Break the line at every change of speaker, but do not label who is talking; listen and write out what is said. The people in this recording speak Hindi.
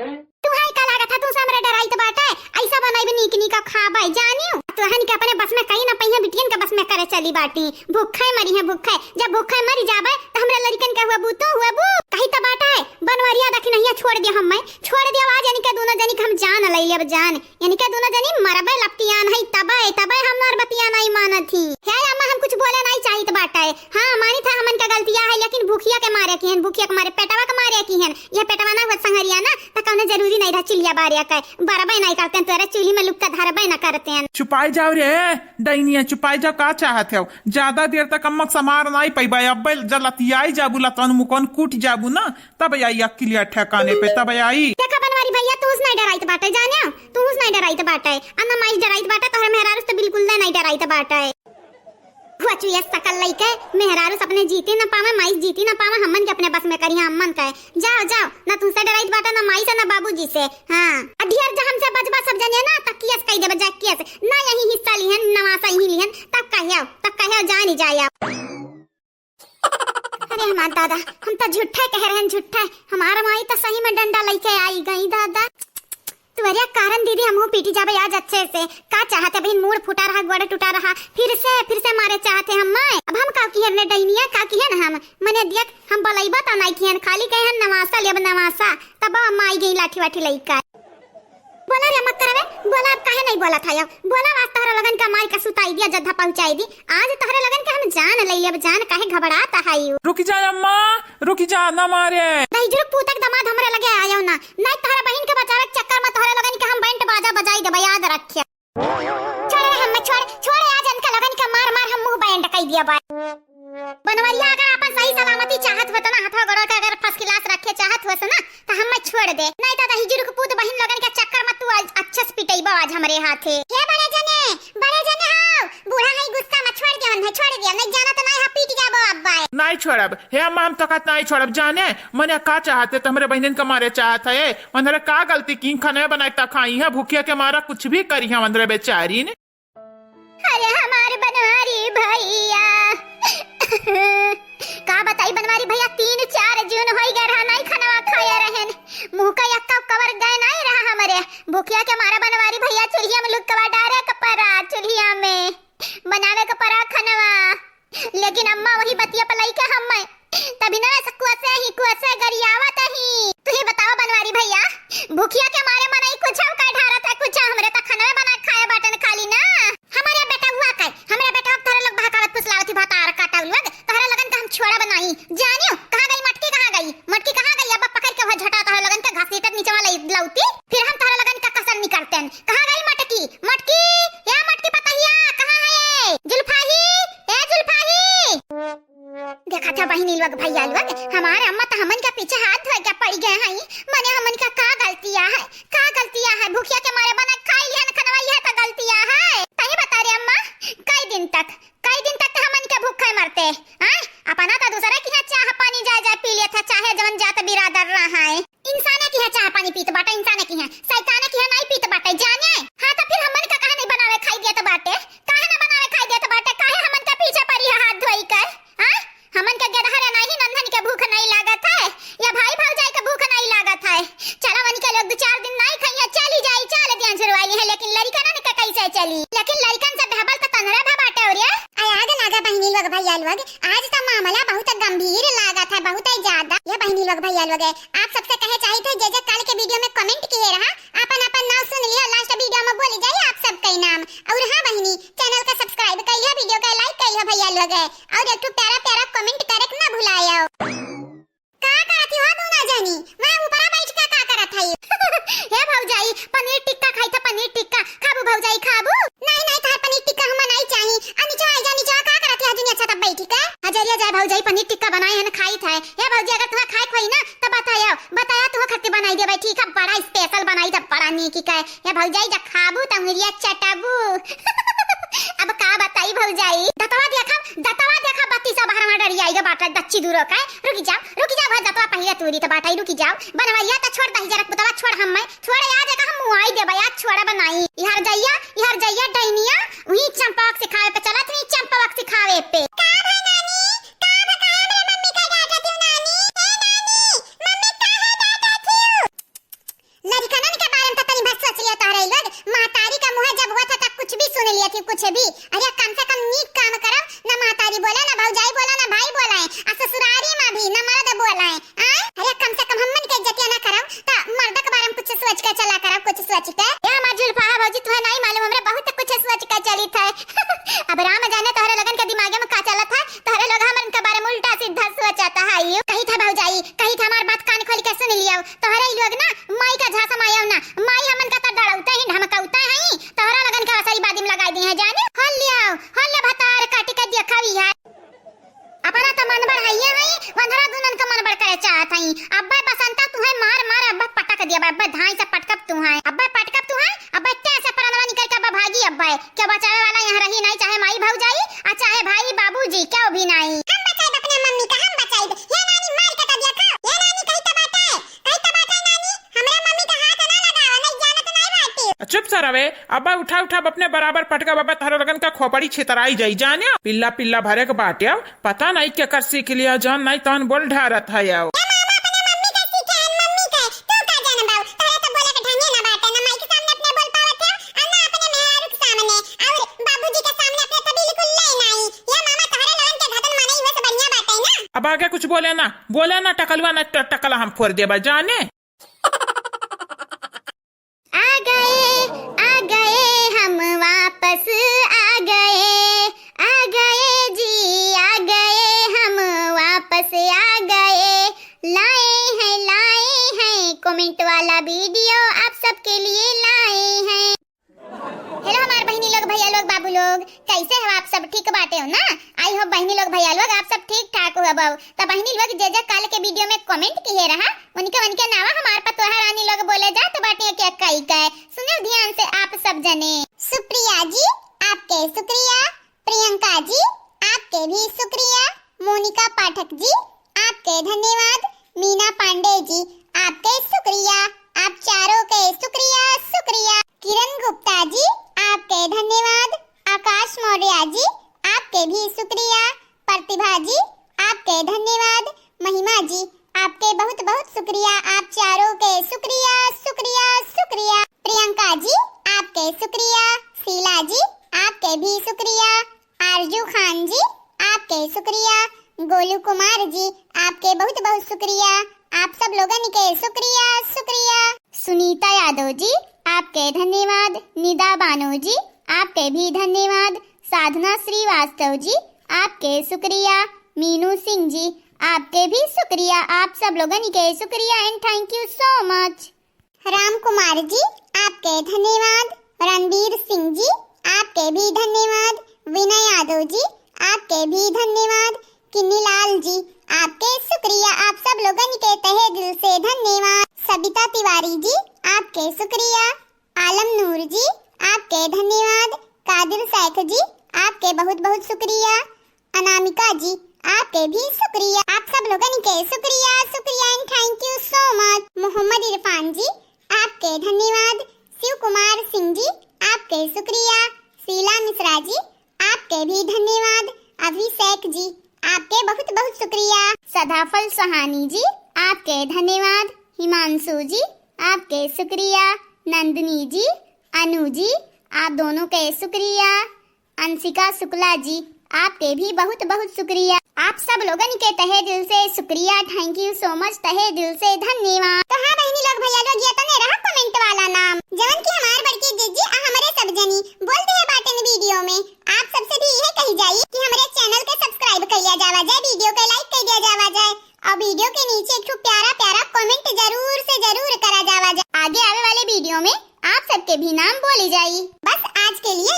तुम्हारी का लागत था तू से हमरा डराई तो बाटा ऐसा बनाई नीक नीक खाबा जानियो तोहन के अपने बस में कहीं ना पहिया बिटियन के बस में करे चली बाटी भूखे मरी है भूखे जब भूखे मरी जाबे तो हमरा लड़कन के हुआ बू तो हुआ बू कहीं तो बाटा है बनवरिया देखी नहीं छोड़ दिया हम छोड़ दिया आज यानी के दोनों जनी के हम जान ले लेब जान यानी के दोनों जनी मरबे लपटियान है तबे तबे हमर बतिया नहीं मानत थी है अम्मा हम कुछ बोले नहीं चाहिए तो बाटा है हां मानी था हमन का गलतियां है लेकिन भूखिया के मारे की हन भूखिया के मारे पेटवा के मारे की हन ये पेटवा ना होत संहरिया ना त कौनो जरूरी नहीं रह चिलिया बारिया का बरबे नहीं करते हैं तोरे चूल्ही में लुक्का धरबे ना करते हैं
छुपाई जाओ रे डैनिया छुपाई जाओ का चाहत हो ज्यादा देर तक अम्मक समार नहीं पैबा अब जलतियाई जाबू लतन मुकन कूट जाबू ना तब आई अक्लिया ठेकाने पे तब आई
देखा बनवारी भैया तू नहीं डराई तो बाटा जाने तू नहीं डराई तो बाटा है अन्ना माई डराई तो बाटा तोहरा मेहरारू तो बिल्कुल नहीं डराई तो बाटा है हुआ ये सकल लइके मेहरारू अपने जीती ना पावे माई जीती ना पावे हमन के अपने बस में करिया अम्मन का जाओ जाओ ना तुमसे डराई तो बाटा ना माई से ना बाबूजी से हां अढियर जब हमसे बजबा सब जने ना तकियस कह देबे जाकियस ना यही हिस्सा लिहन नवासा ही लिहन तब कहियो जानी जाया अरे हमार दादा हम तो झूठा कह रहे हैं झूठा हमारा माई तो सही में डंडा लेके आई गई दादा तुम्हारे कारण दीदी हम पीटी जाबे आज अच्छे से का चाहते बहन मूड फूटा रहा गोड़ टूटा रहा फिर से मारे चाहते हम मैं अब हम का की ने डैनिया का की है हम मने देख हम बलैबा त नहीं की खाली कहे नवासा लेब नवासा तब माई गई लाठी वाठी लइका बोला रे मत करे बोला अब काहे नहीं बोला था बोला आज तोहरा लगन का माई का सुताई दिया जद्दा पहुंचाई दी आज तोहरा लगन का हम जान ले लेब जान काहे घबराता है
रुक जा अम्मा रुक जा ना मारे
नहीं जुर पूतक दमाद हमरे लगे आयो ना नहीं तोहरा बहन के बचावे के चक्कर में तोहरा लगन के हम बैंड बाजा बजाई देबे याद रखिए छोड़ हम छोड़ आज इनका लगन का मार हम मुंह बैंड कई दिया बा बनवरिया अगर अपन सही सलामती चाहत हो तो ना हाथवा गोड़ के अगर फर्स्ट क्लास रखे चाहत हो ना तो हम छोड़ दे नहीं तो हिजुर के पूत बहन लगन के चक्कर में तू अच्छे से पिटईबा आज हमरे हाथे के बड़े जने हां बूढ़ा है गुस्सा में छोड़ दिया नहीं जाना तो नहीं पीट जाबो अब्बा
नहीं छोड़ब हे अम्मा हम तो कहत नहीं छोड़ब जाने मने का चाहते तो हमरे बहन के मारे चाहत है मनरे का गलती की खाने बनाता खाई है भूखिया के मारा कुछ भी करी है मनरे बेचारी ने
अरे हमारे बनवारी भैया का बताई बनवारी भैया 3-4 जून होई गए रहा नहीं खाना खाया रहन मुंह का यक्का कवर गए नहीं रहा हमारे भूखिया के मारा बनवारी भैया चुल्हिया में लुक कवा डारे कपरा चुल्हिया में बनावे कपरा खानवा लेकिन अम्मा वही बतिया पलाई के हम तभी ना कुआसे गरियावत ही तू ही बताओ बनवारी भैया भूखिया के मारे मनाई कुछ का ढारा था कुछ हमरे त खानवे बना खाए बाटन खाली ना हमारे बेटा हुआ का हमरे बेटा तोरे लोग भकावत पुसलावती भातार काटा लोग तोहरा लगन का हम छोड़ा बनाई जानियो कहां गई मटकी कहां गई अब पकड़ के झटा तोहरा लगन का घसीटत नीचे वाला लौती फिर हम तोहरा लगन का कसर नहीं करते कहां गई मटकी या मटकी पतहिया कहां है जुल्फाही देखा था बहिनी लोग भैया लोग हमारे अम्मा तो हमन के पीछे हाथ धो के पड़ गए हैं मने हमन का गलतियां है भूखिया के मारे बना खाई लिया न खनवाई है तो गलतियां है तही बता रे अम्मा कई दिन तक तो हमन के भूखे मरते हैं अपना तो दूसरा की चाह पानी जा पी ले था चाहे जवन जात बिरादर रहा है इंसान की है चाह पानी पीत बाटे इंसान की है शैतान की है नहीं पीत बाटे जाने हां तो फिर हमन का काहे नहीं बनावे खाई दिया तो बाटे काहे ना बनावे खाई दिया तो बाटे काहे हमन का पीछे पड़ी है हाथ धोई कर हां हमन के गदहरा नहीं नंदन के भूख नहीं लागत है या भाई भौजाई के भूख नहीं लागत है चला वन के लोग 2-4 दिन नहीं खाइए चली जाई चल दिया झरवाई है लेकिन लड़का ना के कैसे चली लेकिन लड़कन से ढबल तो तनरा भबाटे और आग लागा बहिनी लोग भैया लोग आज तो मामला बहुत गंभीर लागत है बहुत ही ज्यादा ये बहिनी लोग भैया लोग आप सबसे कहे चाहिए थे जे कल के वीडियो में कमेंट किए रहा अपन नाम सुन लिया लास्ट वीडियो में बोली जाइए आप सबका नाम और हां बहिनी चैनल का सब्सक्राइब कर लिया वीडियो का लाइक कर लिया भैया लोग और एक तो प्यारा कमेंट करे ना भुलायो का करती हो तू ना जानी मैं ऊपर बैठ के का करत है हे भौजाई पनीर टिक्का खाई था पनीर टिक्का खाबू भौजाई खाबू नहीं तार पनीर टिक्का हम नहीं चाहिए अनि जा का करत है दुनिया अच्छा तब बैठी का हजरिया जाए भौजाई पनीर टिक्का बनाए है ना खाई था हे भौजी अगर तुम्हें खाए खोई ना तो बताया तू खट्टी बनाई दे भाई ठीक है बड़ा स्पेशल बनाई था बड़ा नीकी का हे भौजाई जा खाबू तंगरिया चटाबू अब का बताई भौजाई दतवा देखा बत्ती सब बाहर में डरिया आएगा बाटा दच्ची दूर का रुक जा भाई दतवा पहले तूरी तो बाटा रुक जाओ बनवाइया तो छोड़ दही जरा पुतवा छोड़ हम छोड़ याद है हम मुआई दे भैया छोड़ा बनाई इहर जइया डैनिया वही चंपाक सिखावे पे चला तू चंपाक सिखावे पे का है नानी का है मेरे मम्मी का डांटा थी नानी है नानी मम्मी का है डांटा थी कुछ भी। अरे कम से कम नीक काम करो, ना मातारी बोला, ना भौजाई बोला, ना भाई बोला है, आ ससुरारी में भी ना मर्द बोला है। अरे कम से कम हमन के इज्जत ना करो, ता मर्द के बारे में कुछ सोच के चला करो, कुछ सोच के। ये हमार जुल्फा भौजी तुम्हें नहीं मालूम, हमरा बहुत कुछ सोच के चली था। अब राम जाने तोहरे लगन के दिमाग में का चलत है, तोहरे लोग हमन के बारे में उल्टा सीधा सोचता है। यो कही था भौजाई, कही था हमार बात कान खोल के सुन लियो। तोहरे लोग ना माई का झांसा मायव ना, माई हमन का त डराउते ही धमकाउते हैं, तोहरा लगन के वसई बादिम लगाई दी है जाने। हल लियो, हल ले भतार काटी के दिखावी है। अपना तो मन बढ़ाइए है, वंधरा दुनन का मन बढ़ करे चाहत है। अब्बा बसंता तू है मार मार अब्बा पटक दिया, अब्बा धाई से पटकब तू है, अब्बा पटकब तू है, अब्बा कैसे परनवा निकल के अब्बा भागी। अब्बा क्या बचावे वाला यहाँ रही नहीं, चाहे माई भौजाई और चाहे भाई बाबूजी, क्या भी नहीं। हम बचाए अपने मम्मी का, हम बचाए। ये नानी मार के तबियत खा, ये नानी कहीं तो बात है, कहीं तो बात है नानी, हमरा मम्मी का हाथ ना लगाओ, नहीं जाने तो नहीं बाटी।
चुप सरवे, अब्बा उठा उठा अपने बराबर पटका बाबा थारा लगन का खोपड़ी छितराई जाई जाने। पिल्ला पिल्ला भरे के बाटे, पता नहीं क्या कर सीख लिया जान, नहीं तन बोल ढारत है। अब आगे कुछ बोले ना टकलवा ना टकला हम फोड़ देबा जाने।
आ गए हम वापस आ गए जी, आ गए हम वापस आ गए। लाए हैं कमेंट वाला वीडियो आप सबके लिए लाए हैं। हेलो हमारे बहनी लोग, भैया लोग, बाबू लोग, कैसे हो आप सब? ठीक बाटे हो ना? आई हो बहनी लोग, भैया लोग, आप सब ठीक ठाक हो बाबू। तो बहनी लोग जे काल के वीडियो में कमेंट किए रहा, उनके नावा हमार पतोहा रानी लोग बोले जात बाटे क्या कई का। सुनो ध्यान से आप सब जने। सुप्रिया जी आपके शुक्रिया, प्रियंका जी आपके भी शुक्रिया, मोनिका पाठक जी आपके धन्यवाद, मीना पांडे जी आपके शुक्रिया, आप चारों के शुक्रिया। किरण गुप्ता जी आपके धन्यवाद, आकाश मौर्य जी आपके भी शुक्रिया, प्रतिभा जी आपके धन्यवाद, महिमा जी आपके बहुत बहुत शुक्रिया, आप चारों के शुक्रिया। प्रियंका जी आपके शुक्रिया, शीला जी आपके भी शुक्रिया, आरजू खान जी आपके शुक्रिया, गोलू कुमार जी आपके बहुत बहुत शुक्रिया, आप सब लोगन के शुक्रिया। सुनीता यादव जी आपके धन्यवाद, निदा बानो जी आपके भी धन्यवाद, साधना श्रीवास्तव जी आपके शुक्रिया, मीनू सिंह जी आपके भी शुक्रिया, आप सब लोगन के शुक्रिया and thank you so much. Ram Kumar ji आपके धन्यवाद, रणबीर सिंह जी आपके भी धन्यवाद, विनय यादव जी आपके भी धन्यवाद, किन्नी लाल जी आपके शुक्रिया, आप सब लोगन के तहे दिल से धन्यवाद। सबिता तिवारी जी आपके शुक्रिया, आलम नूर जी आपके धन्यवाद, कादिर सैफ जी आपके बहुत बहुत शुक्रिया, अनामिका जी आपके भी शुक्रिया, आप सब लोगन के शुक्रिया and thank you so much. Mohammed Irfan ji आपके धन्यवाद, शिव कुमार सिंह जी आपके शुक्रिया, शीला मिश्रा जी आपके भी धन्यवाद, अभिषेक जी आपके बहुत बहुत शुक्रिया, सदाफल सहानी जी आपके धन्यवाद, हिमांशु जी आपके शुक्रिया, नंदनी जी, अनु जी आप दोनों के शुक्रिया, अंशिका शुक्ला जी आपके भी बहुत बहुत शुक्रिया, आप सब लोगन के तहे दिल से शुक्रिया, थैंक यू सो मच, तहे दिल से धन्यवाद। तो हाँ बहनी लोग, भैया लोग, ये तो नहीं रहा कमेंट वाला नाम जवन की हमार बड़की जीजी हमारे सब जनी बोलते हैं बातें वीडियो में। आप सबसे भी यह कही जाए कि हमारे चैनल के सब्सक्राइब कर लिया जावा जाए, वीडियो के लाइक कर दिया जावा जाए और वीडियो के नीचे एक प्यारा प्यारा कमेंट जरूर से जरूर करा जावा जाए। आगे आने वाले वीडियो में आप सबके भी नाम बोली जाए। बस आज के लिए